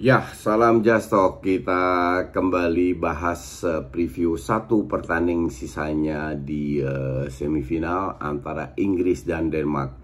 Ya, salam Just Talk. Kita kembali bahas preview satu pertandingan sisanya di semifinal antara Inggris dan Denmark.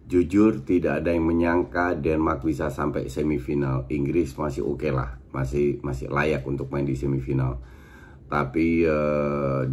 Jujur tidak ada yang menyangka Denmark bisa sampai semifinal. Inggris masih oke lah, masih layak untuk main di semifinal. Tapi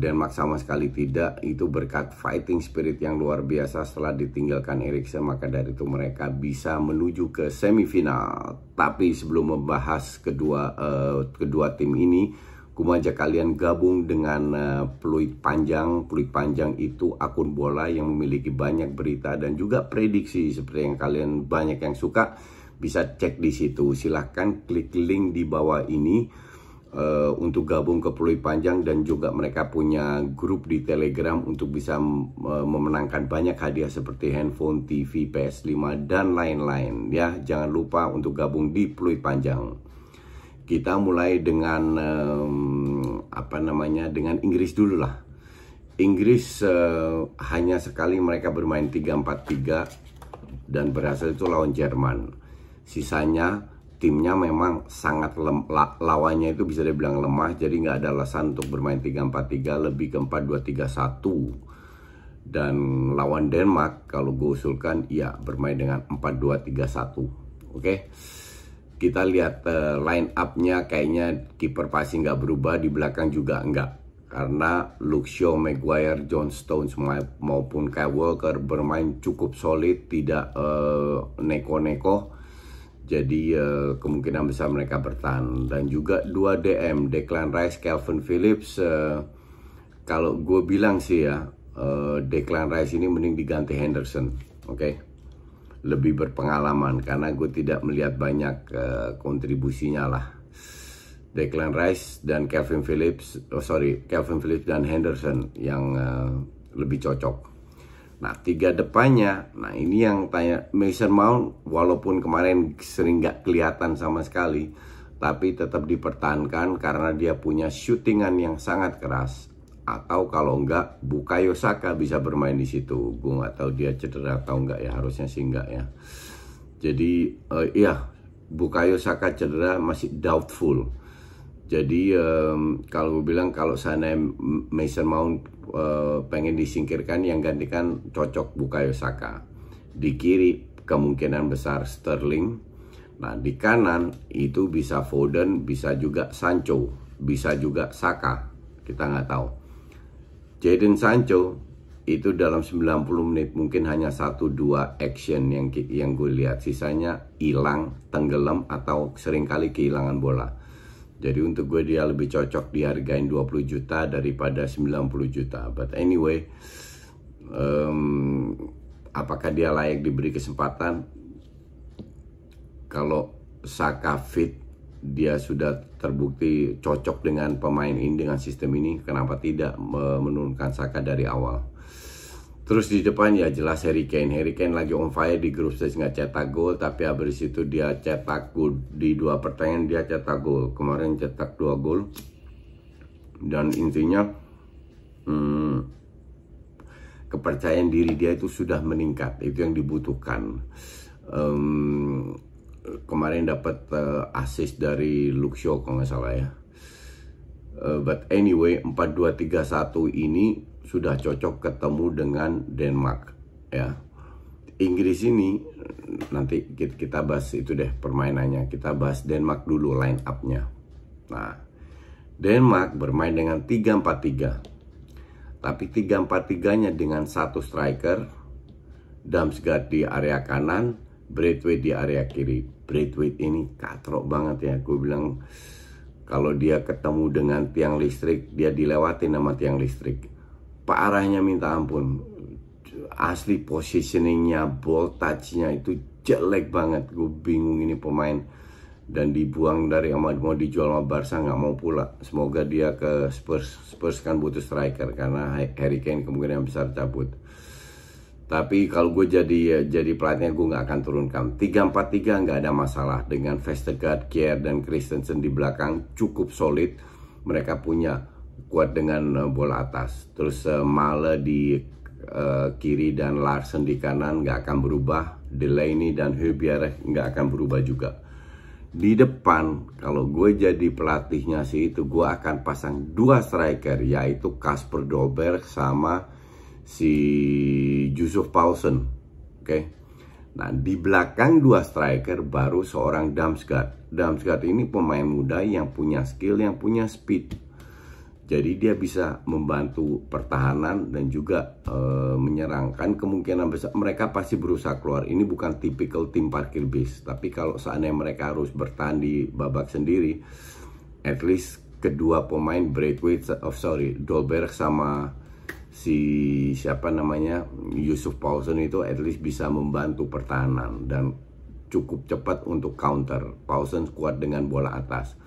Denmark sama sekali tidak. Itu berkat fighting spirit yang luar biasa setelah ditinggalkan Eriksen. Maka dari itu mereka bisa menuju ke semifinal. Tapi sebelum membahas kedua tim ini, aku mengajak kalian gabung dengan Peluit Panjang. Peluit Panjang itu akun bola yang memiliki banyak berita dan juga prediksi seperti yang kalian banyak yang suka. Bisa cek di situ. Silahkan klik link di bawah ini untuk gabung ke Peluit Panjang, dan juga mereka punya grup di Telegram untuk bisa memenangkan banyak hadiah seperti handphone, TV, PS5 dan lain-lain ya. Jangan lupa untuk gabung di Peluit Panjang. Kita mulai dengan dengan Inggris dulu lah. Inggris hanya sekali mereka bermain 3-4-3 dan berhasil itu lawan Jerman. Sisanya timnya memang sangat lawannya itu bisa dibilang lemah, jadi nggak ada alasan untuk bermain 3-4-3, lebih ke 4-2-3-1. Dan lawan Denmark kalau gue usulkan ya bermain dengan 4-2-3-1. Oke. Kita lihat line up-nya, kayaknya kiper pasti nggak berubah, di belakang juga nggak. Karena Luke Shaw, Maguire, John Stones maupun Kyle Walker bermain cukup solid, tidak neko-neko. Jadi kemungkinan besar mereka bertahan. Dan juga 2 DM, Declan Rice, Calvin Phillips. Kalau gue bilang sih ya, Declan Rice ini mending diganti Henderson. Oke. Lebih berpengalaman karena gue tidak melihat banyak kontribusinya lah. Declan Rice dan Calvin Phillips dan Henderson yang lebih cocok. Nah, 3 depannya, nah ini yang tanya Mason Mount, walaupun kemarin sering gak kelihatan sama sekali, tapi tetap dipertahankan karena dia punya shootingan yang sangat keras. Atau kalau enggak, Bukayo Saka bisa bermain di situ. Gue nggak tahu dia cedera atau enggak ya, harusnya sih enggak ya. Jadi iya, Bukayo Saka cedera masih doubtful. Jadi kalau gue bilang kalau sana Mason Mount pengen disingkirkan, yang gantikan cocok Bukayo Saka. Di kiri kemungkinan besar Sterling. Nah di kanan itu bisa Foden, bisa juga Sancho, bisa juga Saka. Kita nggak tahu. Jadon Sancho itu dalam 90 menit mungkin hanya 1-2 action yang gue lihat. Sisanya hilang, tenggelam, atau seringkali kehilangan bola. Jadi untuk gue dia lebih cocok dihargain 20 juta daripada 90 juta. But anyway, apakah dia layak diberi kesempatan? Kalau Saka fit, dia sudah terbukti cocok dengan pemain ini, dengan sistem ini. Kenapa tidak menurunkan Saka dari awal? Terus di depan ya jelas Harry Kane. Harry Kane lagi on fire di grup stage, nggak cetak gol, tapi habis itu dia cetak gol di 2 pertandingan, dia cetak gol. Kemarin cetak 2 gol. Dan intinya kepercayaan diri dia itu sudah meningkat. Itu yang dibutuhkan. Kemarin dapat assist dari Luke Shaw kalau nggak salah ya. But anyway, 4-2-3-1 ini sudah cocok ketemu dengan Denmark ya. Inggris ini nanti kita bahas itu deh permainannya. Kita bahas Denmark dulu, line up-nya. Nah, Denmark bermain dengan 3-4-3. Tapi 3-4-3-nya dengan 1 striker, Damsgaard di area kanan, Braithwaite di area kiri. Braithwaite ini katrok banget ya. Gue bilang kalau dia ketemu dengan tiang listrik, dia dilewatin sama tiang listrik. Parahnya minta ampun. Asli positioningnya, ball touchnya itu jelek banget. Gue bingung ini pemain. Dan dibuang dari Ahmad, mau dijual sama Barca, nggak mau pula. Semoga dia ke Spurs. Spurs kan butuh striker karena Harry Kane kemungkinan besar cabut. Tapi kalau gue jadi pelatihnya, gue nggak akan turunkan. 3-4-3 nggak ada masalah. Dengan Vestergaard, Kjær, dan Christensen di belakang cukup solid. Mereka punya kuat dengan bola atas. Terus Male di kiri dan Larsen di kanan nggak akan berubah. Delaney dan Højbjerg nggak akan berubah juga. di depan, kalau gue jadi pelatihnya sih itu, gue akan pasang 2 striker, yaitu Kasper Dolberg sama si Yussuf Poulsen. Oke. Nah, di belakang 2 striker baru seorang Damsgaard. Damsgaard ini pemain muda yang punya skill, yang punya speed. Jadi dia bisa membantu pertahanan dan juga menyerangkan. Kemungkinan besar mereka pasti berusaha keluar. Ini bukan tipikal tim parkir bis. Tapi kalau seandainya mereka harus bertahan di babak sendiri, at least kedua pemain Dolberg sama si siapa namanya Yussuf Poulsen itu at least bisa membantu pertahanan dan cukup cepat untuk counter. Poulsen kuat dengan bola atas.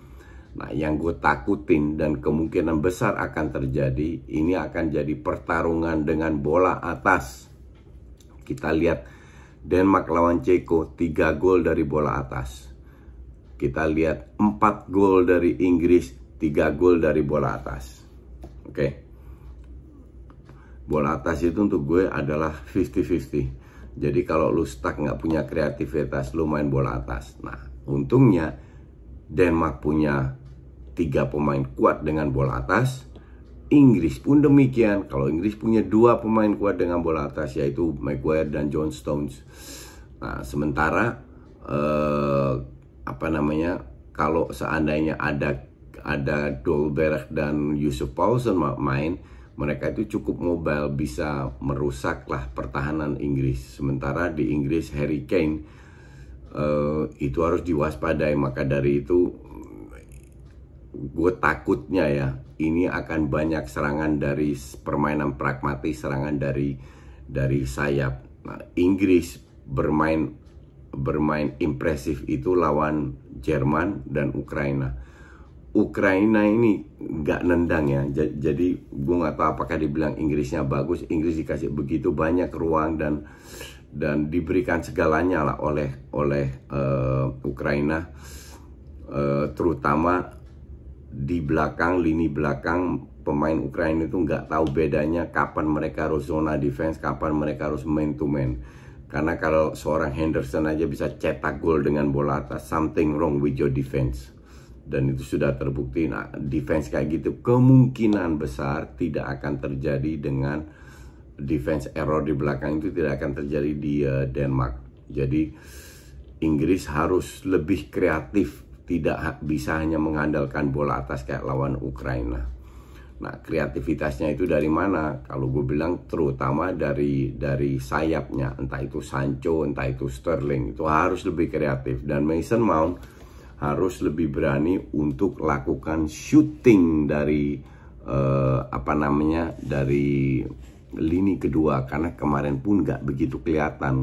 Nah, yang gue takutin dan kemungkinan besar akan terjadi, ini akan jadi pertarungan dengan bola atas. Kita lihat Denmark lawan Ceko, 3 gol dari bola atas. Kita lihat 4 gol dari Inggris, 3 gol dari bola atas. Oke. Bola atas itu untuk gue adalah 50-50. Jadi kalau lu stuck nggak punya kreativitas, lu main bola atas. Nah, untungnya Denmark punya 3 pemain kuat dengan bola atas. Inggris pun demikian. Kalau Inggris punya 2 pemain kuat dengan bola atas, yaitu Maguire dan John Stones. Nah, sementara kalau seandainya ada Dolberg dan Yussuf Poulsen main, mereka itu cukup mobile, bisa merusaklah pertahanan Inggris. Sementara di Inggris Harry Kane itu harus diwaspadai. Maka dari itu gue takutnya ya, ini akan banyak serangan dari permainan pragmatis, serangan dari sayap. Nah, Inggris bermain impresif itu lawan Jerman dan Ukraina. Ukraina ini nggak nendang ya, jadi gue nggak tahu apakah dibilang Inggrisnya bagus. Inggris dikasih begitu banyak ruang dan diberikan segalanya lah oleh Ukraina, terutama di belakang, lini belakang. Pemain Ukraina itu nggak tahu bedanya kapan mereka harus zona defense, kapan mereka harus man to man. Karena kalau seorang Henderson aja bisa cetak gol dengan bola atas, something wrong with your defense. Dan itu sudah terbukti. Nah, defense kayak gitu kemungkinan besar tidak akan terjadi dengan defense error di belakang, itu tidak akan terjadi di Denmark. Jadi Inggris harus lebih kreatif, tidak bisa hanya mengandalkan bola atas kayak lawan Ukraina. Nah, kreativitasnya itu dari mana? Kalau gue bilang terutama dari sayapnya, entah itu Sancho, entah itu Sterling, itu harus lebih kreatif. Dan Mason Mount harus lebih berani untuk lakukan shooting dari dari lini kedua, karena kemarin pun nggak begitu kelihatan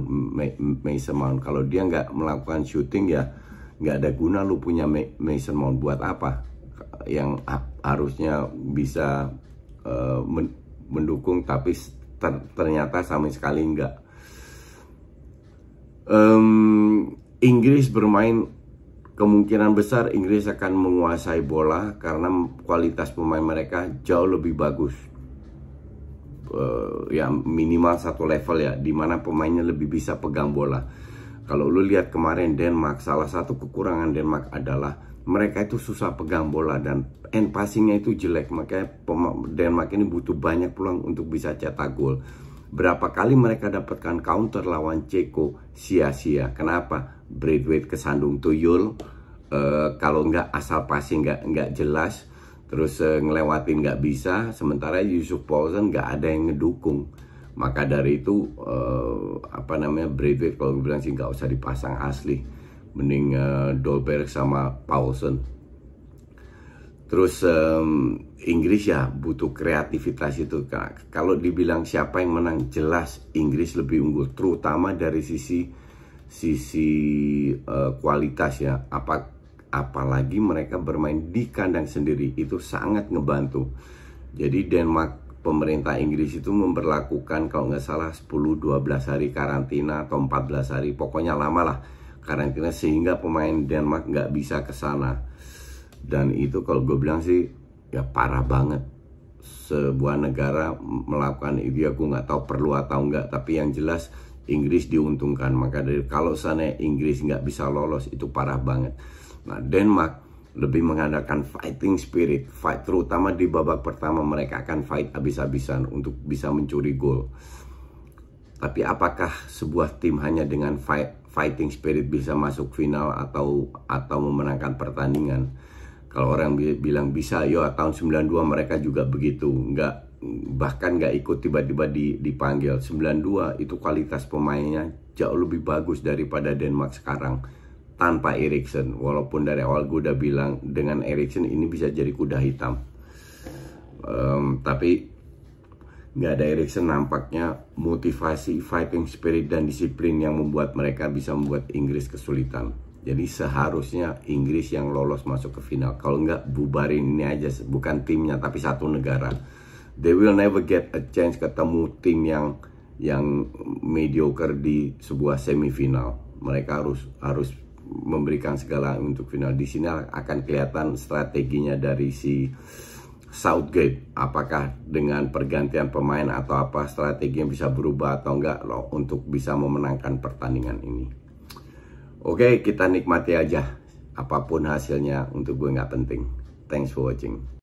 Mason Mount. Kalau dia nggak melakukan shooting, ya nggak ada guna lu punya Mason Mount. Buat apa? Yang harusnya bisa mendukung, tapi ternyata sama sekali nggak. Inggris bermain, kemungkinan besar Inggris akan menguasai bola karena kualitas pemain mereka jauh lebih bagus. Ya minimal 1 level ya, dimana pemainnya lebih bisa pegang bola. Kalau lu lihat kemarin Denmark, salah satu kekurangan Denmark adalah mereka itu susah pegang bola dan end passingnya itu jelek. Makanya Denmark ini butuh banyak peluang untuk bisa cetak gol. Berapa kali mereka dapatkan counter lawan Ceko, sia-sia. Kenapa? Braithwaite kesandung tuyul, kalau nggak asal passing nggak jelas, terus ngelewatin nggak bisa. Sementara Yussuf Poulsen nggak ada yang ngedukung. Maka dari itu Braithwaite kalau gue bilang sih nggak usah dipasang asli, mending Dolberg sama Poulsen. Terus Inggris ya butuh kreativitas itu. Kalau dibilang siapa yang menang, jelas Inggris lebih unggul, terutama dari sisi kualitas ya. Apalagi mereka bermain di kandang sendiri, itu sangat ngebantu. Jadi Denmark, pemerintah Inggris itu memberlakukan kalau nggak salah 10-12 hari karantina atau 14 hari, pokoknya lama lah karantina, sehingga pemain Denmark nggak bisa ke sana. Dan itu kalau gue bilang sih ya parah banget. Sebuah negara melakukan itu, ya gue nggak tahu perlu atau enggak, tapi yang jelas Inggris diuntungkan. Maka dari kalau sana Inggris nggak bisa lolos, itu parah banget. Nah, Denmark lebih mengandalkan fighting spirit, fight, terutama di babak pertama mereka akan fight habis-habisan untuk bisa mencuri gol. Tapi apakah sebuah tim hanya dengan fighting spirit bisa masuk final atau memenangkan pertandingan? Kalau orang bilang bisa, yo tahun 92 mereka juga begitu, bahkan nggak ikut tiba-tiba dipanggil. 92 itu kualitas pemainnya jauh lebih bagus daripada Denmark sekarang tanpa Eriksen. Walaupun dari awal gue udah bilang dengan Eriksen ini bisa jadi kuda hitam, tapi nggak ada Eriksen nampaknya motivasi, fighting spirit dan disiplin yang membuat mereka bisa membuat Inggris kesulitan. Jadi seharusnya Inggris yang lolos masuk ke final. Kalau nggak, bubarin ini aja, bukan timnya tapi satu negara. They will never get a chance ketemu tim yang mediocre di sebuah semifinal. Mereka harus memberikan segala untuk final. Di sini akan kelihatan strateginya dari si Southgate, apakah dengan pergantian pemain atau apa strateginya bisa berubah atau enggak loh untuk bisa memenangkan pertandingan ini. Oke, kita nikmati aja apapun hasilnya, untuk gue nggak penting. Thanks for watching.